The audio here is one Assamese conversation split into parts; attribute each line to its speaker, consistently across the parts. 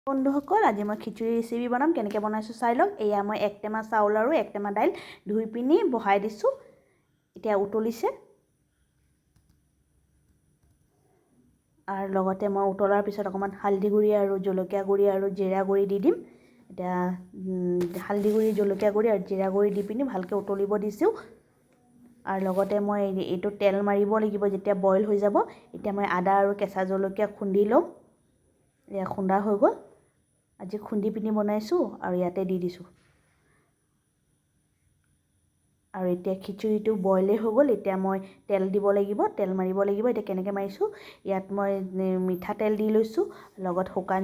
Speaker 1: বন্ধুসকল আজি মই খিচুৰি ৰেচিপি বনাম কেনেকৈ বনাইছো চাই লওক এয়া মই এক টেমা চাউল আৰু এক টেমা দাইল ধুই পিনি বহাই দিছো এতিয়া উতলিছে আৰু লগতে মই উতলাৰ পিছত অকমান হালধি গুড়ি আৰু জলকীয়া গুড়ি আৰু জিৰা গুড়ি দি দিম এতিয়া হালধি গুড়ি জলকীয়া গুড়ি আৰু জিৰা গুড়ি দি পিনি ভালকৈ উতলিব দিছো আৰু লগতে মই এইটো তেল মাৰিব লাগিব যেতিয়া বইল হৈ যাব এতিয়া মই আদা আৰু কেঁচা জলকীয়া খুন্দি লম এয়া খুন্দা হৈ গ'ল আজি খুন্দি পিনি বনাইছো আৰু ইয়াতে দি দিছো আৰু এতিয়া খিচুৰিটো বইলে হৈ গ'ল এতিয়া মই তেল দিব লাগিব তেল মাৰিব লাগিব এতিয়া কেনেকৈ মাৰিছো ইয়াত মই মিঠা তেল দি লৈছো লগত শুকান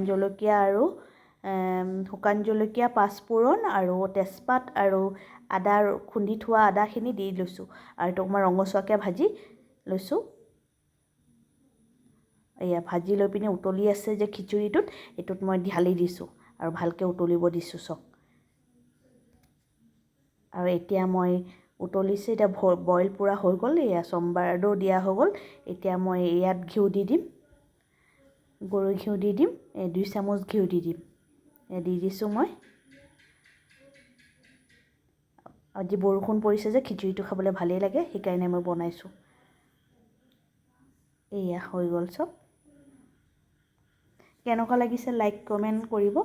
Speaker 1: জলকীয়া পাঁচফোৰণ আৰু তেজপাত আৰু আদা খুন্দি থোৱা আদাখিনি দি লৈছো আৰু তোক মই ৰঙচুৱাকৈ ভাজি লৈছো এয়া ভাজি লৈ পিনে উতলি আছে যে খিচুৰিটোত এটোত মই ঢালি দিছো আৰু ভালকৈ উতলিব দিছো সব আৰু এতিয়া মই উতলিছে এতিয়া বইল পুৰা হৈ গ'ল এয়া সম্বাৰটো দিয়া হৈ গ'ল এতিয়া মই ইয়াত ঘিউ দি দিম গৰু ঘিউ দি দিম 2 চামুচ ঘিউ দি দিম দি দিছো মই আজি বৰষুণ পৰিছে যে খিচুৰিটো খাবলৈ ভালেই লাগে সেইকাৰণে মই বনাইছো এয়া হৈ গ'ল সব কেনেকুৱা লাগিছে লাইক কমেন্ট কৰিব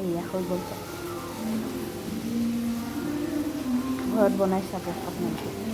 Speaker 1: এয়া হৈ গ'ল সব ঘৰত বনাই চাব আপোনালোকে